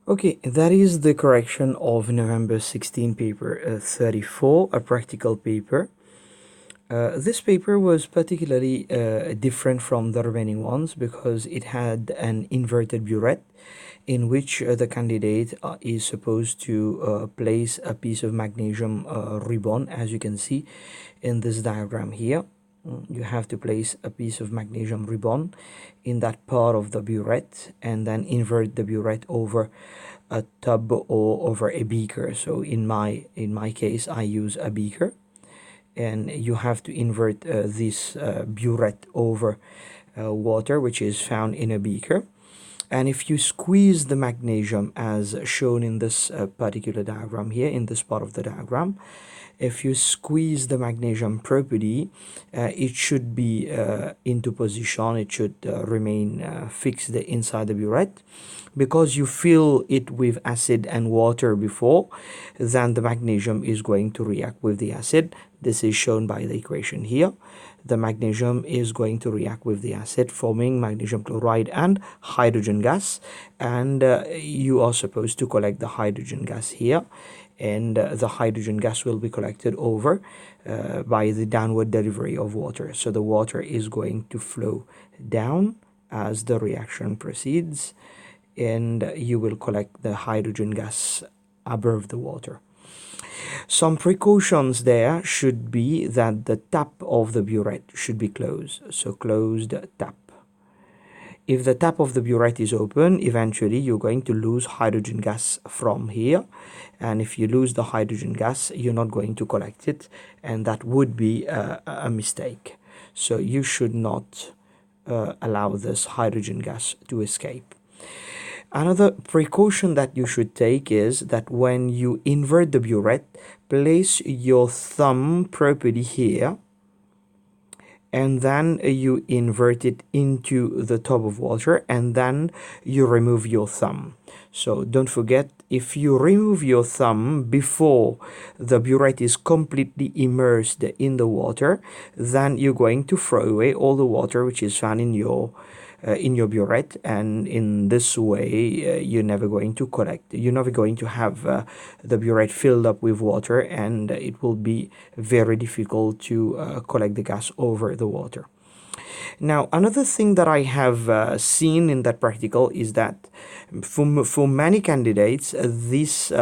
Okay, that is the correction of November 16 paper 34, a practical paper. This paper was particularly different from the remaining ones because it had an inverted burette in which the candidate is supposed to place a piece of magnesium ribbon, as you can see in this diagram here. You have to place a piece of magnesium ribbon in that part of the burette and then invert the burette over a tub or over a beaker. So in my case, I use a beaker, and you have to invert this burette over water which is found in a beaker. And if you squeeze the magnesium as shown in this particular diagram here, in this part of the diagram, if you squeeze the magnesium properly, it should be into position. It should remain fixed inside the burette. Because you fill it with acid and water before, then the magnesium is going to react with the acid. This is shown by the equation here. The magnesium is going to react with the acid, forming magnesium chloride and hydrogen gas. And you are supposed to collect the hydrogen gas here. And the hydrogen gas will be collected over by the downward delivery of water. So the water is going to flow down as the reaction proceeds, and you will collect the hydrogen gas above the water. Some precautions there should be that the tap of the burette should be closed. So closed tap. If the tap of the burette is open, eventually you're going to lose hydrogen gas from here. And if you lose the hydrogen gas, you're not going to collect it. And that would be a mistake. So you should not allow this hydrogen gas to escape. Another precaution that you should take is that when you invert the burette, place your thumb properly here, and then you invert it into the tub of water, and then you remove your thumb. So don't forget, if you remove your thumb before the burette is completely immersed in the water, then you're going to throw away all the water which is found in your burette, and in this way you're never going to have the burette filled up with water, and it will be very difficult to collect the gas over the water. Now, another thing that I have seen in that practical is that for many candidates, this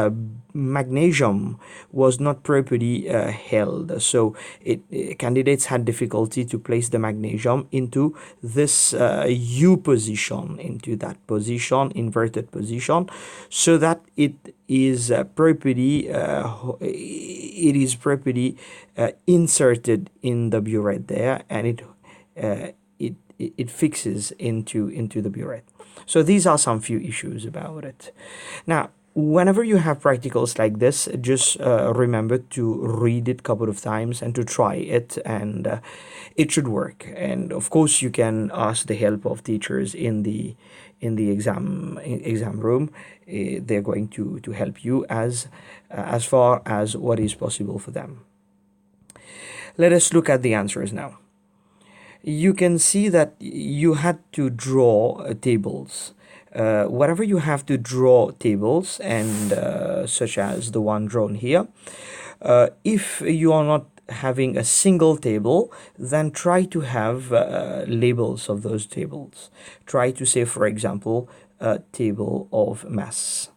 magnesium was not properly held. So candidates had difficulty to place the magnesium into this U position, into that position, inverted position, so that it is properly inserted in the burette there, and it fixes into the burette. So these are some few issues about it. Now, whenever you have practicals like this, just remember to read it a couple of times and to try it, and it should work. And of course, you can ask the help of teachers in the exam room. They're going to help you as far as what is possible for them. Let us look at the answers now. You can see that you had to draw tables. Wherever you have to draw tables, and such as the one drawn here, if you are not having a single table, then try to have labels of those tables. Try to say, for example, a table of mass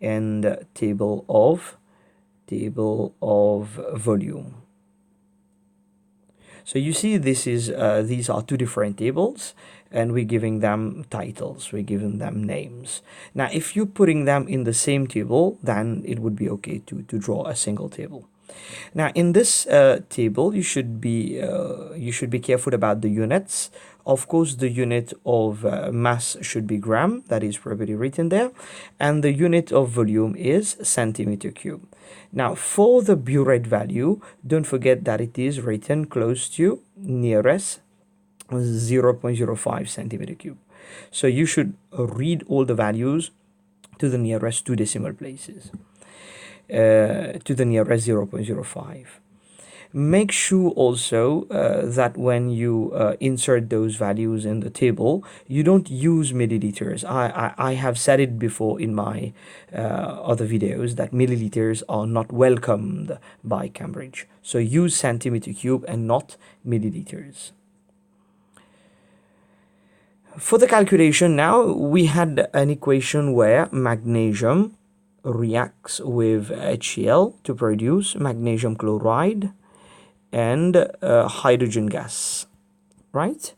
and table of volume. So you see, these are two different tables, and we're giving them titles, we're giving them names. Now, if you're putting them in the same table, then it would be okay to draw a single table. Now, in this table, you should be careful about the units. Of course, the unit of mass should be gram, that is properly written there, and the unit of volume is centimeter cube. Now, for the burette value, don't forget that it is written close to nearest 0.05 centimeter cube. So you should read all the values to the nearest two decimal places, to the nearest 0.05. Make sure also that when you insert those values in the table, you don't use milliliters. I have said it before in my other videos that milliliters are not welcomed by Cambridge. So use centimeter cube and not milliliters. For the calculation now, we had an equation where magnesium reacts with HCl to produce magnesium chloride and hydrogen gas, right?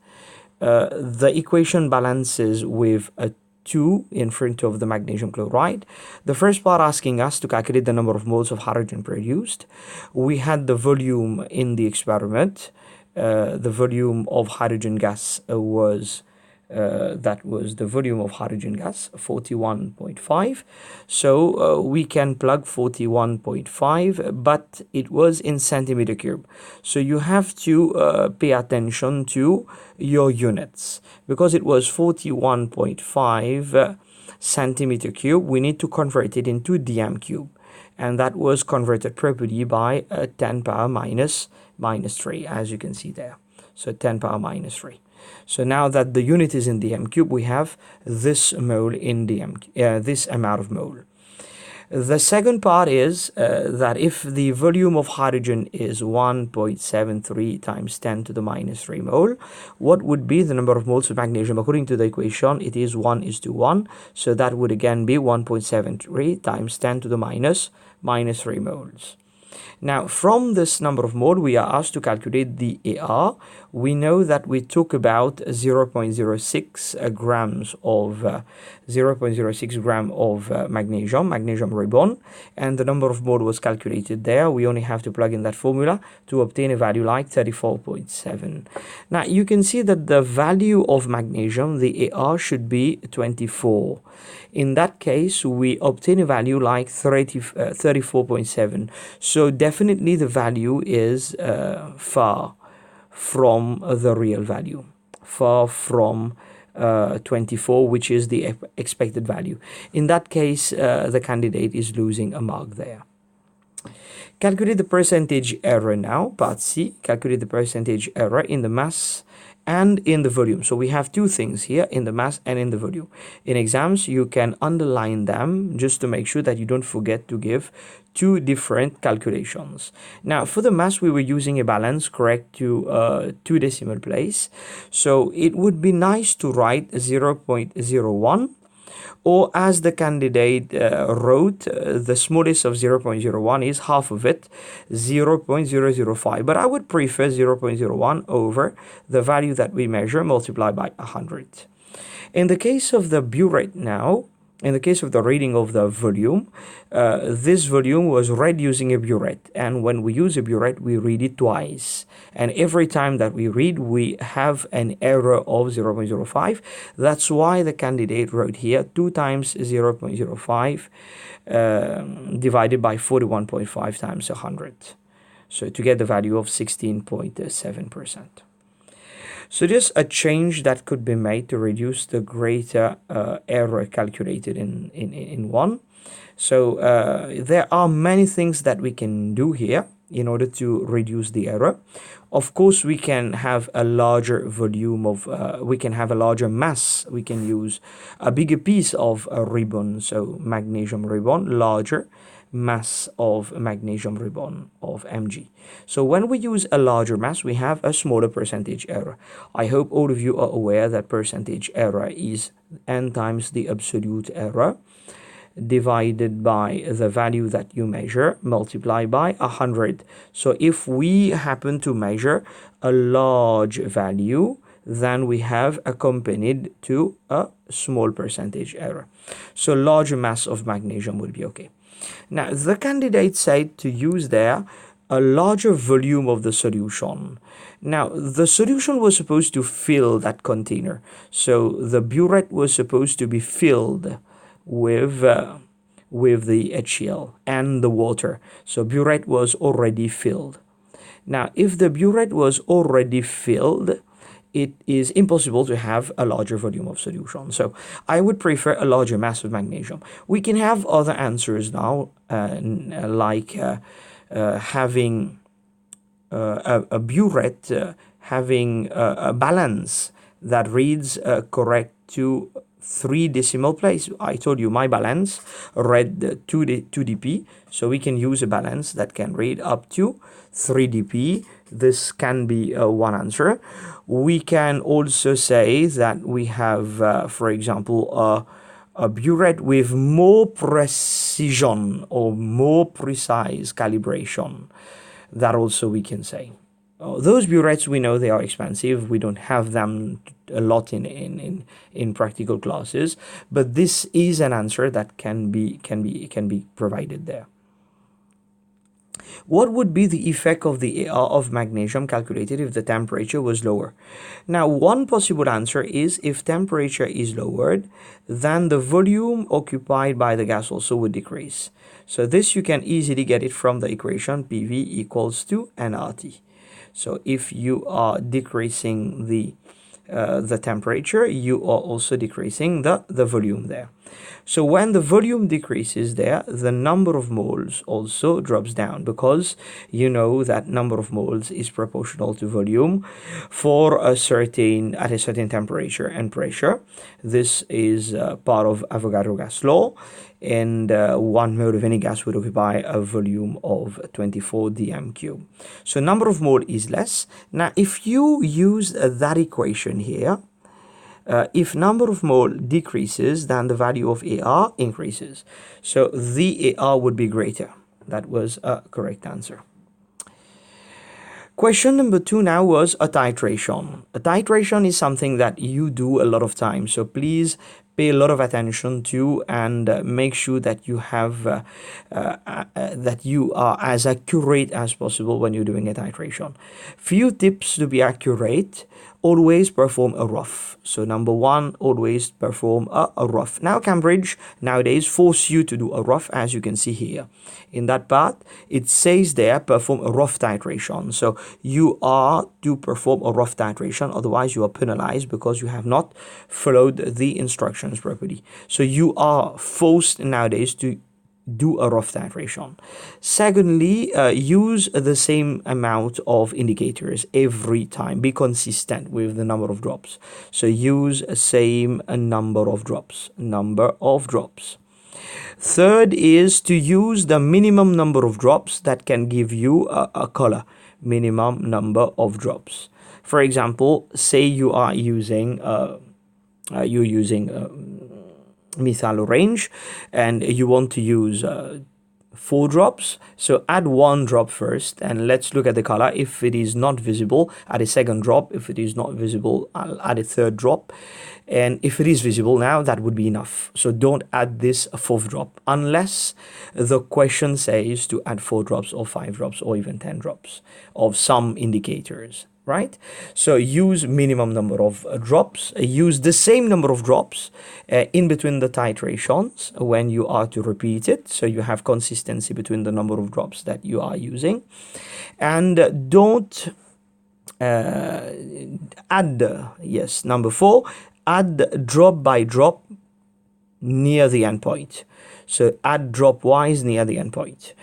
The equation balances with a 2 in front of the magnesium chloride. The first part asking us to calculate the number of moles of hydrogen produced. We had the volume in the experiment. The volume of hydrogen gas was that was the volume of hydrogen gas, 41.5. So we can plug 41.5, but it was in centimeter cube. So you have to pay attention to your units. Because it was 41.5 centimeter cube, we need to convert it into dm cube. And that was converted properly by 10 power minus 3, as you can see there. So 10 power minus 3. So now that the unit is in dm cube, we have this mole in this amount of mole. The second part is that if the volume of hydrogen is 1.73 times 10 to the minus 3 mole, what would be the number of moles of magnesium? According to the equation, it is 1:1. So that would again be 1.73 times 10 to the minus 3 moles. Now, from this number of mole, we are asked to calculate the AR. We know that we took about 0.06 grams of magnesium ribbon, and the number of mole was calculated there. We only have to plug in that formula to obtain a value like 34.7. Now, you can see that the value of magnesium, the AR, should be 24. In that case, we obtain a value like 34.7. So definitely the value is far from the real value, far from 24, which is the expected value. In that case, the candidate is losing a mark there. Calculate the percentage error now, part C. Calculate the percentage error in the mass and in the volume. So we have two things here, in the mass and in the volume. In exams, you can underline them just to make sure that you don't forget to give two different calculations. Now, for the mass, we were using a balance correct to 2 decimal place. So it would be nice to write 0.01, or as the candidate wrote, the smallest of 0.01 is half of it, 0.005. But I would prefer 0.01 over the value that we measure multiplied by 100. In the case of the burette now, in the case of the reading of the volume, this volume was read using a burette. And when we use a burette, we read it twice. And every time that we read, we have an error of 0.05. That's why the candidate wrote here 2 times 0.05 divided by 41.5 times 100. So to get the value of 16.7%. So just a change that could be made to reduce the greater error calculated in one. So there are many things that we can do here in order to reduce the error. Of course, we can have a larger volume of, we can have a larger mass. We can use a bigger piece of a ribbon, so magnesium ribbon, larger mass of magnesium ribbon of Mg. So when we use a larger mass, we have a smaller percentage error. I hope all of you are aware that percentage error is n times the absolute error divided by the value that you measure multiplied by 100. So if we happen to measure a large value, then we have accompanied to a small percentage error. So larger mass of magnesium would be okay. Now, the candidate said to use there a larger volume of the solution. Now, the solution was supposed to fill that container. So the burette was supposed to be filled with the HCl and the water. So burette was already filled. Now, if the burette was already filled, it is impossible to have a larger volume of solution. So I would prefer a larger mass of magnesium. We can have other answers now, like having a burette having a balance that reads correct to 3 decimal place. I told you my balance read 2 dp, so we can use a balance that can read up to 3 dp. This can be one answer. We can also say that we have, for example, a burette with more precision or more precise calibration. That also we can say. Those burettes, we know they are expensive. We don't have them a lot in practical classes, but this is an answer that can be provided there. What would be the effect of the AR of magnesium calculated if the temperature was lower? Now, one possible answer is if temperature is lowered, then the volume occupied by the gas also would decrease. So this you can easily get it from the equation PV equals to nRT. So if you are decreasing the temperature, you are also decreasing the volume there. So when the volume decreases there, the number of moles also drops down, because you know that number of moles is proportional to volume for at a certain temperature and pressure. This is part of Avogadro gas law, and 1 mole of any gas would occupy a volume of 24 dm cube. So number of mole is less. Now if you use that equation here, if number of mole decreases, then the value of AR increases. So the AR would be greater. That was a correct answer. Question number 2 now was a titration. A titration is something that you do a lot of times. So please pay a lot of attention to and make sure that you have that you are as accurate as possible when you're doing a titration. Few tips to be accurate. Always perform a rough. So number 1, always perform a rough. Now Cambridge nowadays force you to do a rough, as you can see here. In that part, it says there, perform a rough titration. So you are to perform a rough titration, otherwise you are penalized because you have not followed the instructions properly. So you are forced nowadays to do a rough titration. Secondly, use the same amount of indicators every time. Be consistent with the number of drops. So use the same number of drops. Third is to use the minimum number of drops that can give you a color. Minimum number of drops. For example, say you are using methyl orange and you want to use 4 drops, so add 1 drop first and let's look at the color. If it is not visible, add a second drop. If it is not visible, I'll add a third drop, and if it is visible now, that would be enough. So don't add this 4th drop unless the question says to add 4 drops or 5 drops or even 10 drops of some indicators, right? So use minimum number of drops. Use the same number of drops in between the titrations when you are to repeat it, so you have consistency between the number of drops that you are using. And don't add, yes, number 4, add drop by drop near the endpoint. So add drop wise near the endpoint.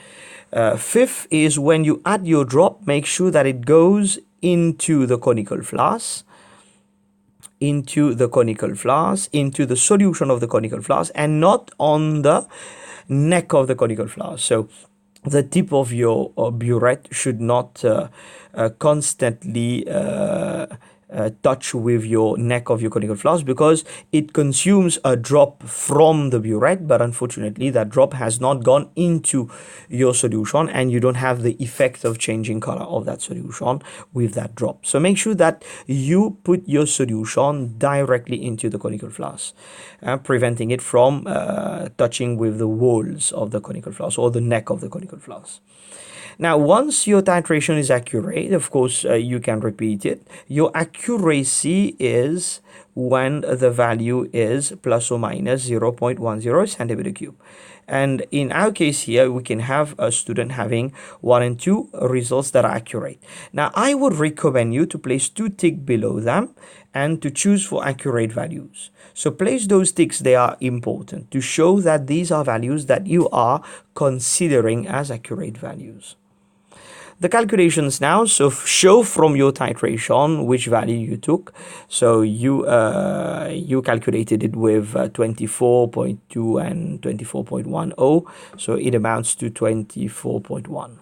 5th is when you add your drop, make sure that it goes into the conical flask, into the solution of the conical flask, and not on the neck of the conical flask. So the tip of your burette should not constantly touch with your neck of your conical flask, because it consumes a drop from the burette, but unfortunately that drop has not gone into your solution and you don't have the effect of changing color of that solution with that drop. So make sure that you put your solution directly into the conical flask, preventing it from touching with the walls of the conical flask or the neck of the conical flask. Now, once your titration is accurate, of course, you can repeat it. Your accuracy is when the value is plus or minus 0.10 centimeter cube. And in our case here, we can have a student having 1 and 2 results that are accurate. Now, I would recommend you to place 2 ticks below them and to choose for accurate values. So place those ticks, they are important to show that these are values that you are considering as accurate values. The calculations now, so show from your titration which value you took. So you calculated it with 24.2 and 24.10, so it amounts to 24.1.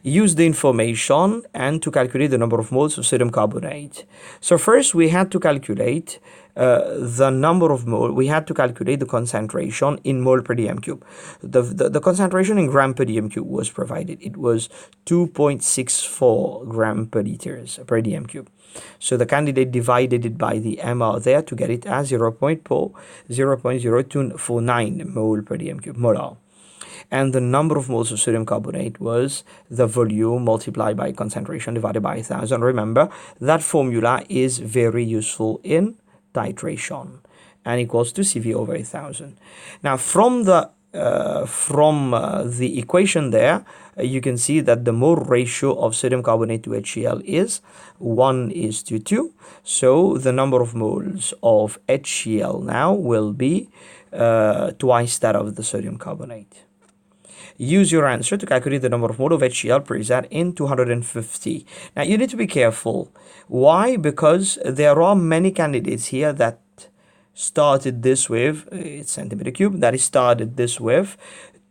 Use the information and to calculate the number of moles of sodium carbonate. So first we had to calculate the number of mole. We had to calculate the concentration in mole per dm cube. The concentration in gram per dm cube was provided. It was 2.64 gram per liters per dm cube. So the candidate divided it by the MR there to get it as 0.0249 mole per dm cube, molar. And the number of moles of sodium carbonate was the volume multiplied by concentration divided by 1000. Remember, that formula is very useful in titration and equals to CV over 1000. Now, from the equation there, you can see that the mole ratio of sodium carbonate to HCl is 1:2. So the number of moles of HCl now will be twice that of the sodium carbonate. Use your answer to calculate the number of moles of HCl present in 250. Now you need to be careful. Why? Because there are many candidates here that started this with, it's centimeter cube, that is started this with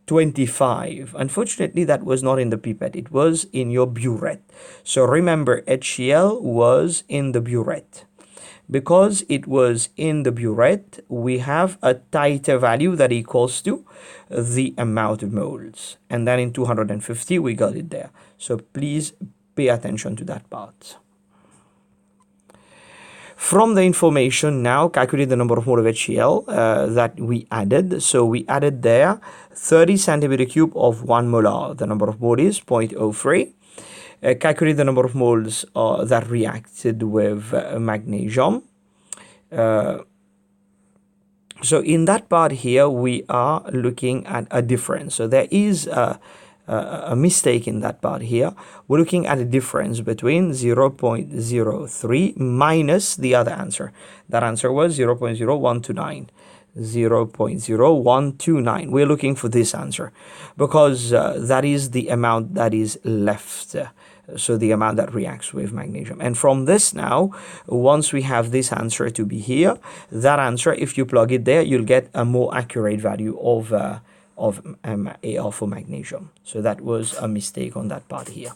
25. Unfortunately, that was not in the pipette. It was in your burette. So remember, HCl was in the burette. Because it was in the burette, we have a titer value that equals to the amount of moles. And then in 250, we got it there. So please pay attention to that part. From the information now, calculate the number of moles of HCl that we added. So we added there 30 centimeter cube of 1 molar. The number of moles is 0.03. Calculate the number of moles that reacted with magnesium. So in that part here, we are looking at a difference. So there is a mistake in that part here. We're looking at a difference between 0.03 minus the other answer. That answer was 0.0129. 0.0129. We're looking for this answer because that is the amount that is left. So the amount that reacts with magnesium. And from this now, once we have this answer to be here, that answer, if you plug it there, you'll get a more accurate value of AR for magnesium. So that was a mistake on that part here.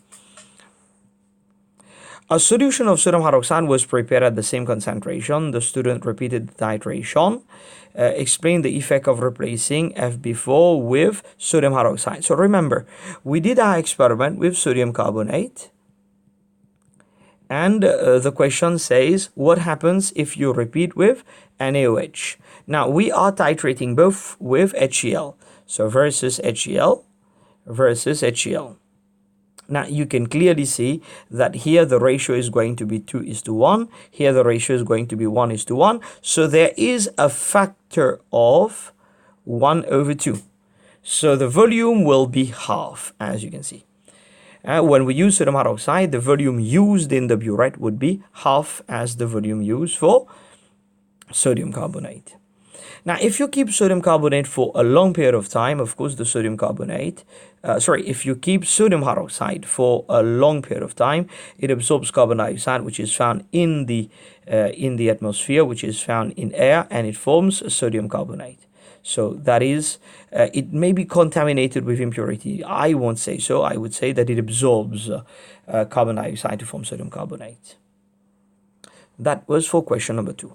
A solution of sodium hydroxide was prepared at the same concentration. The student repeated the titration. Explain the effect of replacing FB4 with sodium hydroxide. So remember, we did our experiment with sodium carbonate. And the question says, what happens if you repeat with NaOH? Now, we are titrating both with HCl. So versus HCl versus HCl. Now, you can clearly see that here the ratio is going to be 2:1. Here the ratio is going to be 1:1. So there is a factor of 1/2. So the volume will be half, as you can see. When we use sodium hydroxide, the volume used in the burette would be half as the volume used for sodium carbonate. Now, if you keep sodium carbonate for a long period of time, of course, the sodium carbonate, if you keep sodium hydroxide for a long period of time, it absorbs carbon dioxide, which is found in the atmosphere, which is found in air, and it forms sodium carbonate. So that is, it may be contaminated with impurity. I won't say so. I would say that it absorbs carbon dioxide to form sodium carbonate. That was for question number 2.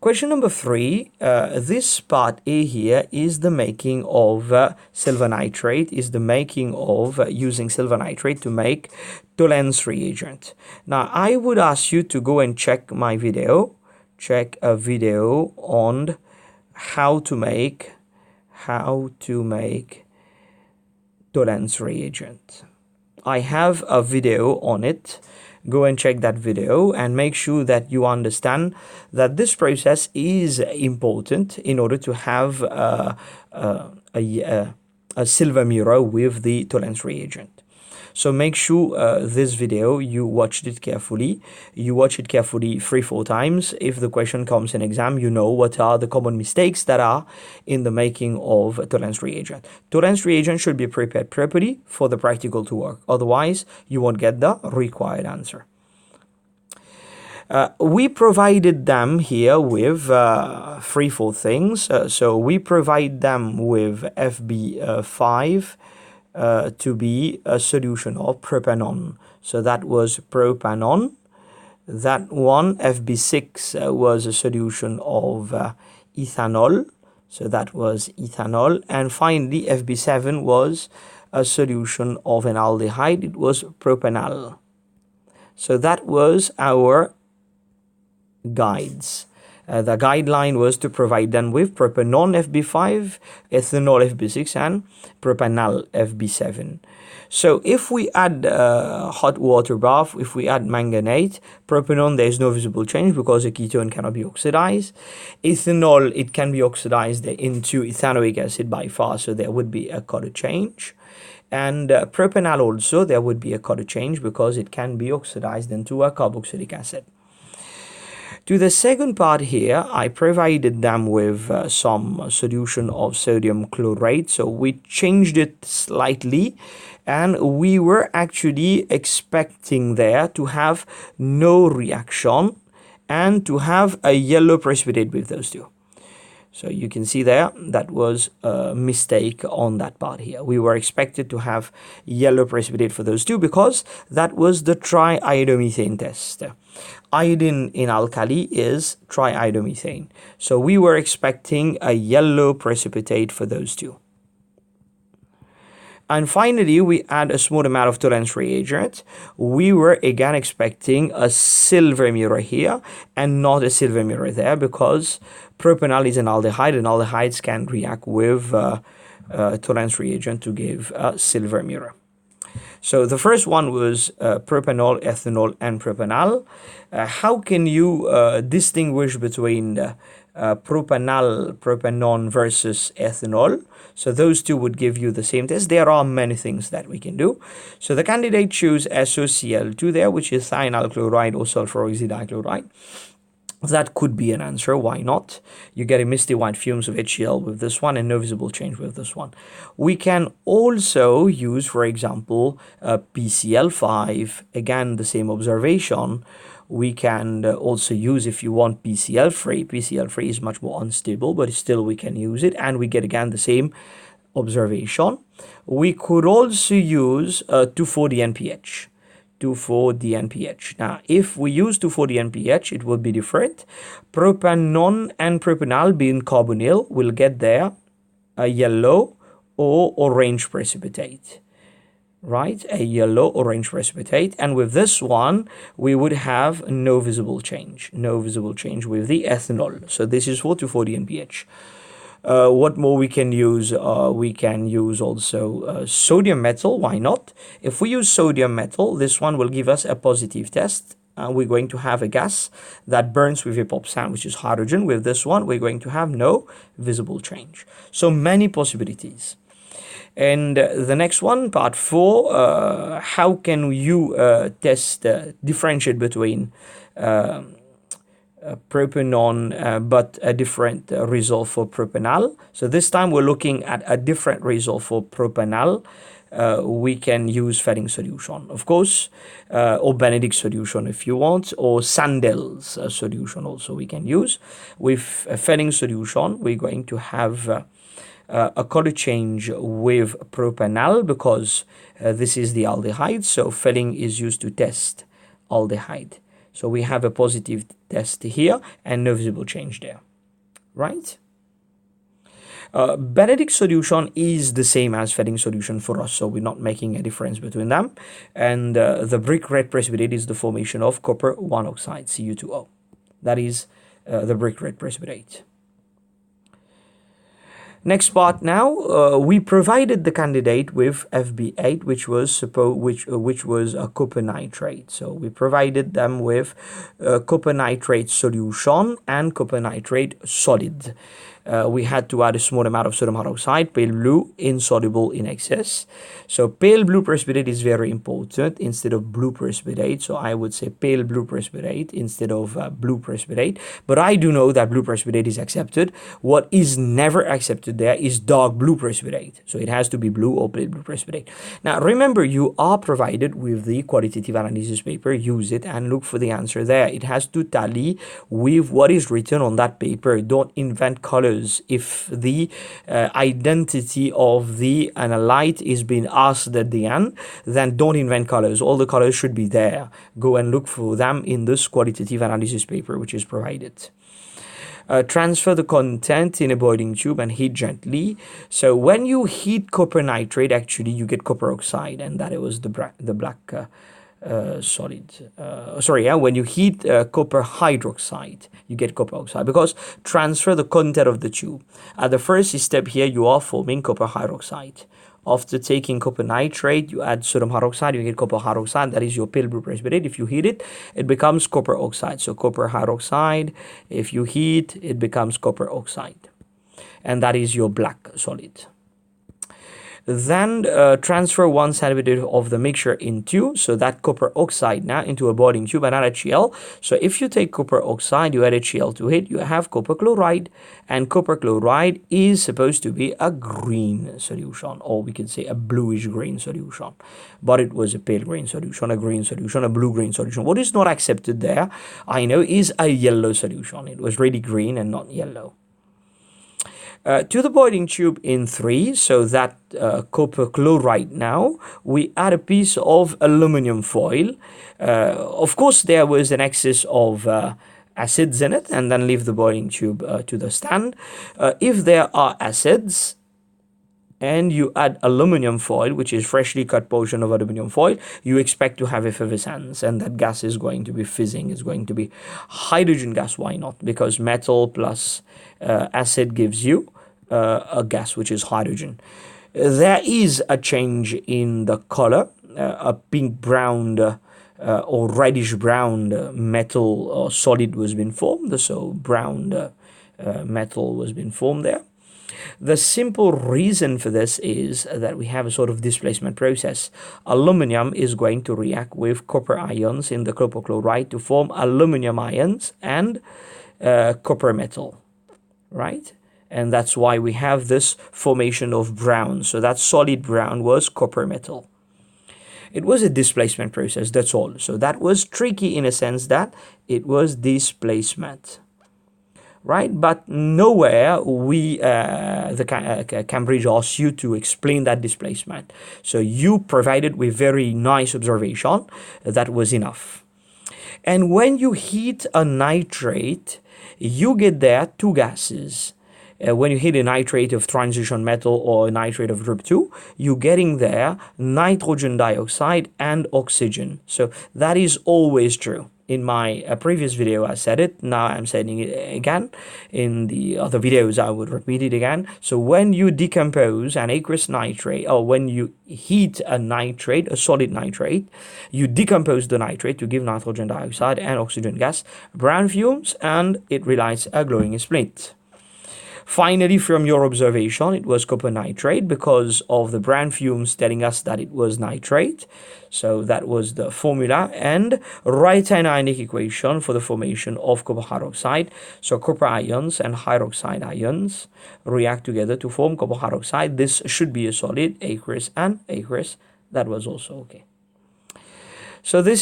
Question number 3, this part A here is the making of silver nitrate, is the making of using silver nitrate to make Tollens reagent. Now, I would ask you to go and check my video, check a video on how to make Tollens reagent. I have a video on it. Go and check that video and make sure that you understand that this process is important in order to have a silver mirror with the Tollens reagent. So make sure this video you watched it carefully. You watch it carefully 3-4 times. If the question comes in exam, you know what are the common mistakes that are in the making of a tolerance reagent. Tolerance reagent should be prepared properly for the practical to work. Otherwise, you won't get the required answer. We provided them here with 3-4 things. So we provide them with FB5 to be a solution of propanon. So that was propanon. That one, FB6, was a solution of ethanol. So that was ethanol. And finally, FB7 was a solution of an aldehyde. It was propanal. So that was our guides. The guideline was to provide them with propanon FB5, ethanol FB6, and propanal FB7. So if we add hot water bath, if we add manganate, propanon, there is no visible change because a ketone cannot be oxidized. Ethanol, it can be oxidized into ethanoic acid by far, so there would be a color change. And propanal also, there would be a color change because it can be oxidized into a carboxylic acid. To the second part here, I provided them with some solution of sodium chlorate. So we changed it slightly, and we were actually expecting there to have no reaction and to have a yellow precipitate with those two. So you can see there, that was a mistake on that part here. We were expected to have yellow precipitate for those two because that was the triiodomethane test. Iodine in alkali is triiodomethane. So we were expecting a yellow precipitate for those two. And finally, we add a small amount of tolerance reagent. We were again expecting a silver mirror here and not a silver mirror there because propanal is an aldehyde and aldehydes can react with tolerance reagent to give a silver mirror. So the first one was propanol, ethanol, and propanal. How can you distinguish between propanon versus ethanol? So those two would give you the same test. There are many things that we can do. So the candidate choose SOCl2 there, which is thionyl chloride or sulfur oxide dichloride. That could be an answer. Why not? You get a misty white fumes of HCl with this one and no visible change with this one. We can also use, for example, PCl5. Again, the same observation. We can also use, if you want, PCl3. PCl3 is much more unstable, but still we can use it. And we get, again, the same observation. We could also use 2,4-DNPH. 2,4-DNPH. Now, if we use 2,4-DNPH, it will be different. Propanon and propanal being carbonyl will get there a yellow or orange precipitate. Right? A yellow-orange precipitate. And with this one, we would have no visible change. No visible change with the ethanol. So this is for 2,4-DNPH. What more we can use? We can use also sodium metal. Why not? If we use sodium metal, this one will give us a positive test. We're going to have a gas that burns with hypoxia, which is hydrogen. With this one, we're going to have no visible change. So many possibilities. And the next one, part 4, how can you test, differentiate between propanon but a different result for propanal. So this time we're looking at a different result for propanal. We can use Fetting solution, of course, or Benedict solution if you want, or Sandel's solution also we can use. With a Fetting solution, we're going to have a color change with propanal because this is the aldehyde. So Fetting is used to test aldehyde. So we have a positive test here and no visible change there, right? Benedict solution is the same as Fetting solution for us, so we're not making a difference between them. And the brick red precipitate is the formation of copper 1 oxide, Cu2O. That is the brick red precipitate. Next part now, we provided the candidate with FB8, which was a copper nitrate. So we provided them with copper nitrate solution and copper nitrate solid. we had to add a small amount of sodium hydroxide, pale blue, insoluble in excess. So pale blue precipitate is very important instead of blue precipitate. So I would say pale blue precipitate instead of blue precipitate. But I do know that blue precipitate is accepted. What is never accepted there is dark blue precipitate. So it has to be blue or pale blue precipitate. Now remember, you are provided with the qualitative analysis paper. Use it and look for the answer there. It has to tally with what is written on that paper. Don't invent colors. If the identity of the analyte is being asked at the end, then don't invent colors. All the colors should be there. Go and look for them in this qualitative analysis paper which is provided. Transfer the content in a boiling tube and heat gently. So when you heat copper nitrate, actually you get copper oxide, and that was the black solid. When you heat copper hydroxide, you get copper oxide, because transfer the content of the tube. At the first step here, you are forming copper hydroxide. After taking copper nitrate, you add sodium hydroxide, you get copper hydroxide. That is your pale blue precipitate. If you heat it, it becomes copper oxide. So copper hydroxide, if you heat, it becomes copper oxide. And that is your black solid. Then transfer 1 centimeter of the mixture into, so that copper oxide now, into a boiling tube and add HCl. So if you take copper oxide, you add HCl to it, you have copper chloride, and copper chloride is supposed to be a green solution, or we can say a bluish green solution, but it was a pale green solution, a green solution, a blue green solution. What is not accepted there, I know, is a yellow solution. It was really green and not yellow. To the boiling tube in 3, so that copper chloride now, we add a piece of aluminum foil. Of course, there was an excess of acids in it, and then leave the boiling tube to the stand. If there are acids, and you add aluminum foil, which is freshly cut portion of aluminum foil, you expect to have effervescence, and that gas is going to be fizzing. It's going to be hydrogen gas. Why not? Because metal plus acid gives you a gas which is hydrogen. There is a change in the color. A pink brown or reddish brown metal or solid was being formed. So brown metal was being formed there. The simple reason for this is that we have a sort of displacement process. Aluminum is going to react with copper ions in the copper chloride to form aluminum ions and copper metal, right? And that's why we have this formation of brown. So that solid brown was copper metal. It was a displacement process, that's all. So that was tricky in a sense that it was displacement, right? But nowhere Cambridge asks you to explain that displacement. So you provided with very nice observation. That was enough. And when you heat a nitrate, you get there two gases. When you heat a nitrate of transition metal or a nitrate of group 2, you're getting there nitrogen dioxide and oxygen. So that is always true. In my previous video, I said it. Now I'm saying it again. In the other videos, I would repeat it again. So when you decompose an aqueous nitrate, or when you heat a nitrate, a solid nitrate, you decompose the nitrate to give nitrogen dioxide and oxygen gas, brown fumes, and it relights a glowing splint. Finally, from your observation, it was copper nitrate because of the brown fumes telling us that it was nitrate. So that was the formula, and write an ionic equation for the formation of copper hydroxide. So copper ions and hydroxide ions react together to form copper hydroxide. This should be a solid, aqueous and aqueous. That was also okay. So this